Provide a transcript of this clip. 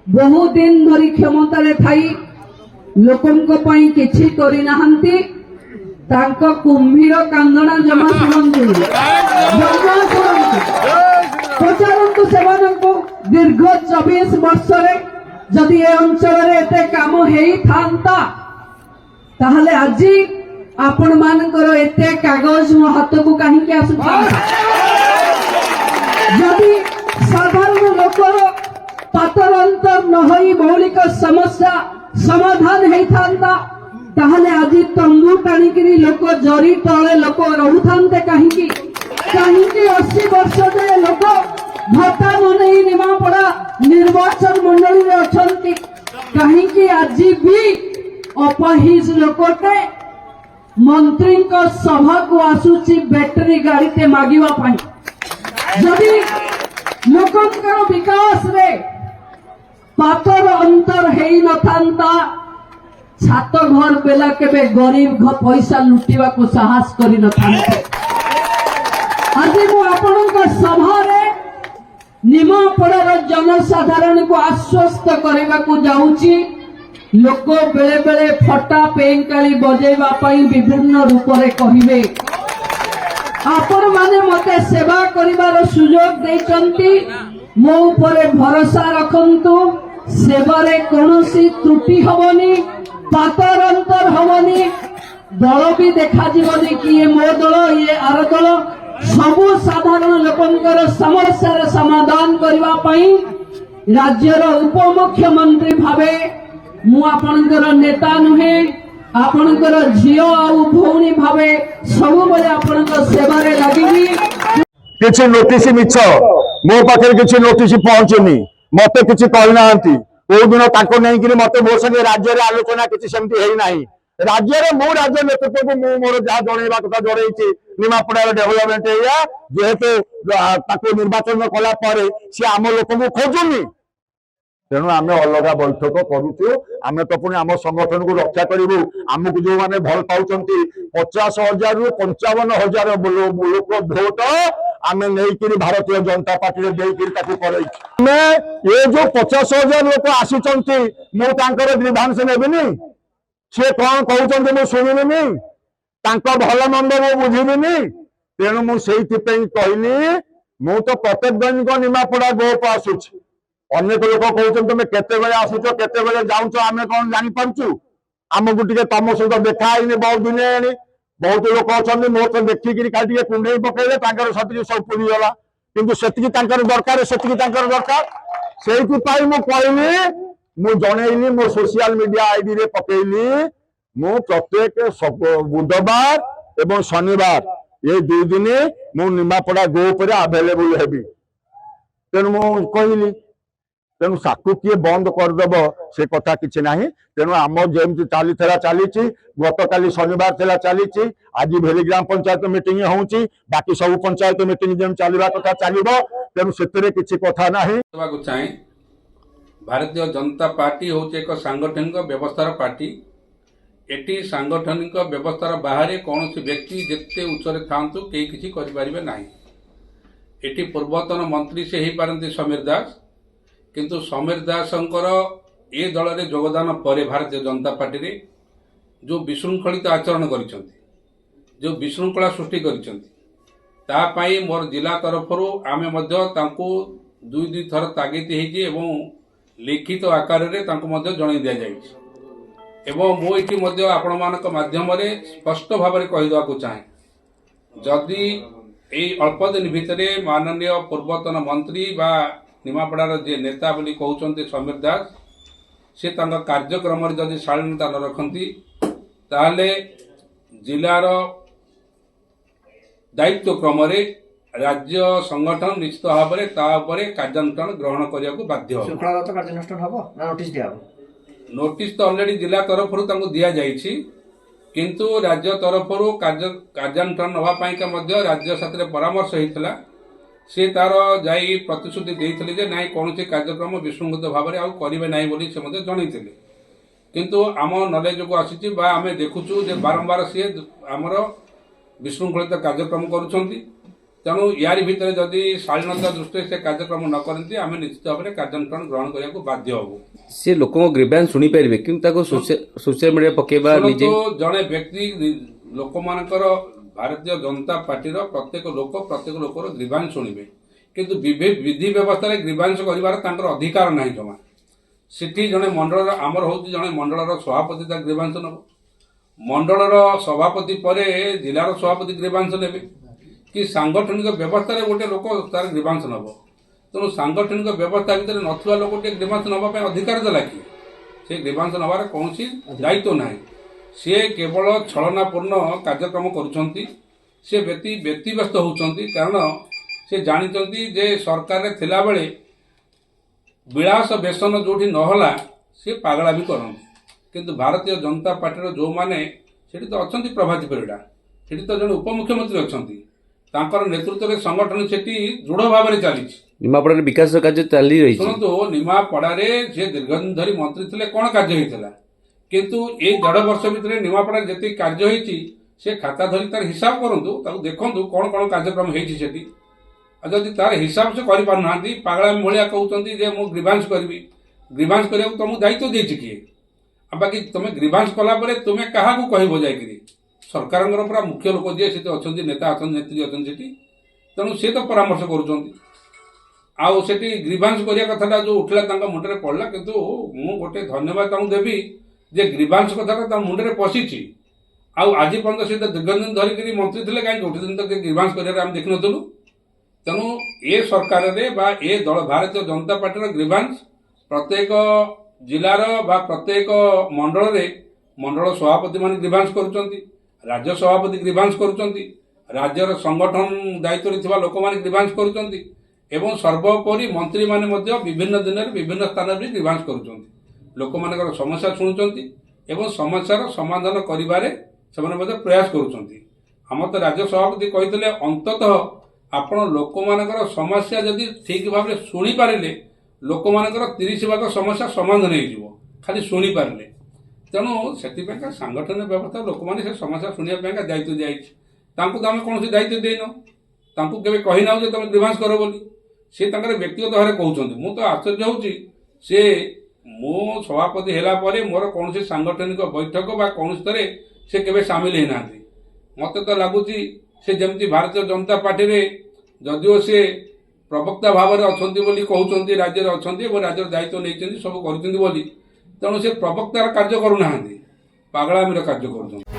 बहु दिन धरी क्षमतारे थाई लोकंक पई किछि करि नाहंती तांको कुंभीर कांदणा जमा शुणंतु पचारंतु सेमानंकु दीर्घ 24 वर्ष रे जदि ए अंचल रे एते काम हेई थांता ताहले आजी आपण मानकर एते कागज मो हाथ को काहे के आसु जदि साधारण लोकर पातर अंतर न होई मौलिक समस्या समाधान हेई थांता ताहले आजी तंबू टाणिकी लोक जरी तले लोक रहूथांते कहीं 80 वर्ष जाए लोक भत्ता मन निमापड़ा निर्वाचन मंडली रे अछंती कहीं आजी भी अपहिज लोकटे मंत्री सभा को आसुची बैटरी गाड़ी ते मागिवा पाई जदि लोकंकर विकास रे पातर अंतर हेई न थांता छात घर बेला केबे गरीब पैसा लुटिवा को साहस करि न थांते आज मु आपनक सभा रे निमापड़ार जनसाधारण को आश्वस्त करबा को जाउची लोक बेले बेले फटा पेंकाली बजेबा पई विभिन्न रूप रे कहिबे आपण माने मते सेवा करिवार सुयोग देचंती मो ऊपर भरोसा रखंतु सेवारे कोनोसी त्रुटि हबनी पातर अंतर हबनी दल भी देखा जीवनी कि ये मो दल ये आर दल सबु साधारण लोकंकर समस्या समाधान करबा पई राज्यर उपमुख्यमंत्री भावे मु आपनकर नेता नुहे आपनकर झियो आ भौणी भावे सबु बले आपनकर सेवा रे लागिबी किछि नोटिस मिछ मो पाखे किछि नोटिस पहुंचनी मते किछि कहि नांती ओ दिन ताको नै कि मते मोर संगे राज्य रे आलोचना किछि सेमति हेई नाही राज्य रे मो राज्य नेतृत्व को मो मोर जा जणैबा कथा जणैछि निमापड़ा डेवलपमेंट एरिया जेहेतु ताको निर्वाचन कला परे से आम लोक को खोजुनी तेणु आम अलग बैठक करुचु आम तो पुणी आम संगठन को रक्षा करूँ आमको जो मैंने भल पाँच 50,000 रु 55,000 लोक भोट आम नहीं भारतीय जनता पार्टी में ये जो 50,000 लोक आसी ग्रीभांस नेबिनी सी कौन कहते मुझे शुणिनी भल मंद मु बुझिनी तेणु मुझे कहली मु तो प्रत्येक दैनिक निमापड़ा गोप आसूची अनेक लोक कहते तुम केते आसुच केते जाऊच आम कौन जापारु आमको टे तुम सहित देखाई बहुत दिन बहुत लोक अच्छा मोर तो देखिकी खाली कुंडे पकड़े सती सब पुरीगला कितु से दरकार से दरकार से कहली मु जनइली मो सोशल मीडिया आईडी रे पकईली मु प्रत्येक बुधवार एवं शनिवार ये 2 दिन मु निमापड़ा गोप आभेलेबुल हेबी तेणु मु कहली तेणु साकु किए बंद करदेव से कथा किसी ना तेणु आम जमी चली चली गत काली शनिवार थी चली आज भेली ग्राम पंचायत मीटिंग होउची बाकी सब पंचायत मीटिंग जमी चलवा कथा चलो तेणु से किसी कथा ना चाहे भारतीय जनता पार्टी हूँ एक सांगठनिक व्यवस्थार पार्टी एटी सांगठनिक व्यवस्थार बाहर कौन व्यक्ति जिते उच्चरे था कई किसी करें ना एटी पूर्वतन मंत्री से ही पारती समीर दास किंतु समीर दासंकर ए दल में योगदान पर भारतीय जनता पार्टी रे जो विशृंखलित आचरण कर जो विशृंखला सृष्टि कर मोर जिला तरफ आम 2 थर तागिद हो लिखित आकार रे जन दि जाए मुझे आपण मानक माध्यम स्पष्ट भाव में कहीदेक चाहे जदि यही अल्प दिन भितर माननीय पूर्वतन मंत्री बा निमापड़ार जे नेता बोली कहते समीर दास से कार्यक्रम जदि शालीनता न रखती ताहले जिलार दायित्व क्रम राज्य संगठन निश्चित भाव में कार्यानुष्ठान ग्रहण करने को बाध्य नोटिस तो ऑलरेडी जिला तरफ दि जाइए किंतु राज्य तरफ कार्यानुष्ठान नापी राज्य साथ परामर्श होता से तार जाई प्रतिश्रुति देते जे ना कौन कार्यक्रम विशृंखलित भाव में आउ करेंगे ना से जनईले किंतु आम नॉलेज को आसी आम देखुचु जे बारंबार सी आमर विशृंखलित कार्यक्रम करुँच ତେଣୁ ୟାରି ଭିତରେ ଯଦି ଶାଳୀନତା ଦୃଷ୍ଟିରେ ସେ କାର୍ଯ୍ୟକ୍ରମ ନ କରନ୍ତି ଆମେ ନିଶ୍ଚିତ ଭାବରେ କାର୍ଯ୍ୟାନୁଷ୍ଠାନ ଗ୍ରହଣ କରିବାକୁ ବାଧ୍ୟ ହବୁ। ସେ ଲୋକଙ୍କ ଗ୍ରିଭାନ୍ସ ଶୁଣିପାରିବେ କିନ୍ତୁ ତାକୁ ସୋସିଆଲ ମିଡ଼ିଆ ପକେଇବା ନିଜେ ଶୁଣନ୍ତୁ, ଜଣେ ବ୍ୟକ୍ତି ଲୋକମାନଙ୍କର ଭାରତୀୟ ଜନତା ପାର୍ଟିର ପ୍ରତ୍ୟେକ ଲୋକର ଗ୍ରିଭାନ୍ସ ଶୁଣିବେ, କିନ୍ତୁ ବିଧି ବ୍ୟବସ୍ଥାରେ ଗ୍ରିଭାନ୍ସ କରିବାର ତାଙ୍କର ଅଧିକାର ନାହିଁ ଜମା। ସେଠି ଜଣେ ମଣ୍ଡଳର ଆମର ହେଉଛି ଜଣେ ମଣ୍ଡଳର ସଭାପତି ତା ଗ୍ରିଭାନ୍ସ ନେବ, ମଣ୍ଡଳର ସଭାପତି ପରେ ଜିଲ୍ଲାର ସଭାପତି ଗ୍ରିଭାନ୍ସ ନେବେ, କି ସାଂଗଠନିକ ବ୍ୟବସ୍ଥାରେ ଗୋଟେ ଲୋକ ତାର ଗ୍ରିଭାନ୍ସ ନେବ। ତେଣୁ ସାଂଗଠନିକ ବ୍ୟବସ୍ଥା ଭିତରେ ନଥିବା ଲୋକଟିଏ ଗ୍ରିଭାନ୍ସ ନେବା ପାଇଁ ଅଧିକାର ଦେଲା କି? ସେ ଗ୍ରିଭାନ୍ସ ନେବାର କୌଣସି ଦାୟିତ୍ୱ ନାହିଁ। ସିଏ କେବଳ ଛଳନାପୂର୍ଣ୍ଣ କାର୍ଯ୍ୟକ୍ରମ କରୁଛନ୍ତି। ସେ ବ୍ୟତିବ୍ୟସ୍ତ ହେଉଛନ୍ତି, କାରଣ ସେ ଜାଣିଛନ୍ତି ଯେ ସରକାରରେ ଥିଲାବେଳେ ବିଳାସ ବେସନ ଯୋଉଠି ନହେଲା ସେ ପାଗଳା ବି କରନ୍ତି। କିନ୍ତୁ ଭାରତୀୟ ଜନତା ପାର୍ଟିର ଯେଉଁମାନେ ସେଠି ତ ଅଛନ୍ତି, ପ୍ରଭାତୀ ପରିଡ଼ା ସେଠି ତ ଜଣେ ଉପମୁଖ୍ୟମନ୍ତ୍ରୀ ଅଛନ୍ତି, ତାଙ୍କର ନେତୃତ୍ୱରେ ସଂଗଠନ ସେଠି ଦୃଢ଼ ଭାବରେ ଚାଲିଛି। ନିମାପଡ଼ାରେ ବିକାଶ କାର୍ଯ୍ୟ ଚାଲି ରହିଛି। ଶୁଣନ୍ତୁ, ନିମାପଡ଼ାରେ ସେ ଦୀର୍ଘଦିନ ଧରି ମନ୍ତ୍ରୀ ଥିଲେ, କ'ଣ କାର୍ଯ୍ୟ ହେଇଥିଲା? କିନ୍ତୁ ଏଇ 1.5 ବର୍ଷ ଭିତରେ ନିମାପଡ଼ାରେ ଯେତିକି କାର୍ଯ୍ୟ ହେଇଛି ସେ ଖାତା ଧରି ତାର ହିସାବ କରନ୍ତୁ, ତାକୁ ଦେଖନ୍ତୁ କ'ଣ କ'ଣ କାର୍ଯ୍ୟକ୍ରମ ହେଇଛି ସେଠି। ଆଉ ଯଦି ତାର ହିସାବ ସେ କରିପାରୁନାହାନ୍ତି, ପାଗଳାମୀ ଭଳିଆ କହୁଛନ୍ତି ଯେ ମୁଁ ଗ୍ରିଭାନ୍ସ କରିବି, ଗ୍ରିଭାନ୍ସ କରିବାକୁ ତମକୁ ଦାୟିତ୍ୱ ଦେଇଛି କିଏ? ଆଉ ବାକି ତମେ ଗ୍ରିଭାନ୍ସ କଲା ପରେ ତୁମେ କାହାକୁ କହିବ ଯାଇକିରି? ସରକାରଙ୍କର ପୁରା ମୁଖ୍ୟ ଲୋକ ଯିଏ ସେଠି ଅଛନ୍ତି, ନେତା ଅଛନ୍ତି, ନେତ୍ରୀ ଅଛନ୍ତି ସେଠି, ତେଣୁ ସେ ତ ପରାମର୍ଶ କରୁଛନ୍ତି। ଆଉ ସେଠି ଗ୍ରିଭାନ୍ସ କରିବା କଥାଟା ଯୋଉ ଉଠିଲା ତାଙ୍କ ମୁଣ୍ଡରେ ପଡ଼ିଲା, କିନ୍ତୁ ମୁଁ ଗୋଟେ ଧନ୍ୟବାଦ ତାଙ୍କୁ ଦେବି ଯେ ଗ୍ରିଭାନ୍ସ କଥାଟା ତାଙ୍କ ମୁଣ୍ଡରେ ପଶିଛି। ଆଉ ଆଜି ପର୍ଯ୍ୟନ୍ତ ସେ ତ ଦୀର୍ଘଦିନ ଧରିକିରି ମନ୍ତ୍ରୀ ଥିଲେ, କାହିଁକି ଗୋଟେ ଦିନ ତ ଗ୍ରିଭାନ୍ସ କରିବାରେ ଆମେ ଦେଖିନଥିଲୁ। ତେଣୁ ଏ ସରକାରରେ ବା ଏ ଦଳ ଭାରତୀୟ ଜନତା ପାର୍ଟିର ଗ୍ରିଭାନ୍ସ ପ୍ରତ୍ୟେକ ଜିଲ୍ଲାର ବା ପ୍ରତ୍ୟେକ ମଣ୍ଡଳରେ ମଣ୍ଡଳ ସଭାପତିମାନେ ଗ୍ରିଭାନ୍ସ କରୁଛନ୍ତି, ରାଜ୍ୟ ସଭାପତି ଗ୍ରିଭାନ୍ସ କରୁଛନ୍ତି, ରାଜ୍ୟର ସଂଗଠନ ଦାୟିତ୍ୱରେ ଥିବା ଲୋକମାନେ ଗ୍ରିଭାନ୍ସ କରୁଛନ୍ତି, ଏବଂ ସର୍ବୋପରି ମନ୍ତ୍ରୀମାନେ ମଧ୍ୟ ବିଭିନ୍ନ ଦିନରେ ବିଭିନ୍ନ ସ୍ଥାନରେ ବି ଗ୍ରିଭାନ୍ସ କରୁଛନ୍ତି। ଲୋକମାନଙ୍କର ସମସ୍ୟା ଶୁଣୁଛନ୍ତି ଏବଂ ସମସ୍ୟାର ସମାଧାନ କରିବାରେ ସେମାନେ ମଧ୍ୟ ପ୍ରୟାସ କରୁଛନ୍ତି। ଆମର ତ ରାଜ୍ୟ ସଭାପତି କହିଥିଲେ, ଅନ୍ତତଃ ଆପଣ ଲୋକମାନଙ୍କର ସମସ୍ୟା ଯଦି ଠିକ୍ ଭାବରେ ଶୁଣିପାରିଲେ ଲୋକମାନଙ୍କର 30% ସମସ୍ୟା ସମାଧାନ ହେଇଯିବ, ଖାଲି ଶୁଣିପାରିଲେ। ତେଣୁ ସେଥିପାଇଁକା ସାଂଗଠନିକ ବ୍ୟବସ୍ଥା ଲୋକମାନେ ସେ ସମସ୍ୟା ଶୁଣିବା ପାଇଁକା ଦାୟିତ୍ୱ ଦିଆଯାଇଛି। ତାଙ୍କୁ ତ ଆମେ କୌଣସି ଦାୟିତ୍ୱ ଦେଇନ, ତାଙ୍କୁ କେବେ କହିନାଉ ଯେ ତମେ ଗ୍ରିଭାନ୍ସ କର ବୋଲି। ସେ ତାଙ୍କର ବ୍ୟକ୍ତିଗତ ଭାବରେ କହୁଛନ୍ତି। ମୁଁ ତ ଆଶ୍ଚର୍ଯ୍ୟ ହେଉଛି, ସେ ମୁଁ ସଭାପତି ହେଲା ପରେ ମୋର କୌଣସି ସାଂଗଠନିକ ବୈଠକ ବା କୌଣସିଥିରେ ସେ କେବେ ସାମିଲ ହେଇନାହାନ୍ତି। ମୋତେ ତ ଲାଗୁଛି ସେ ଯେମିତି ଭାରତୀୟ ଜନତା ପାର୍ଟିରେ ଯଦିଓ ସେ ପ୍ରବକ୍ତା ଭାବରେ ଅଛନ୍ତି ବୋଲି କହୁଛନ୍ତି, ରାଜ୍ୟରେ ଅଛନ୍ତି ଏବଂ ରାଜ୍ୟର ଦାୟିତ୍ୱ ନେଇଛନ୍ତି, ସବୁ କରୁଛନ୍ତି ବୋଲି, ତେଣୁ ସେ ପ୍ରବକ୍ତାର କାର୍ଯ୍ୟ କରୁନାହାନ୍ତି, ପାଗଳାମୀର କାର୍ଯ୍ୟ କରୁଛନ୍ତି।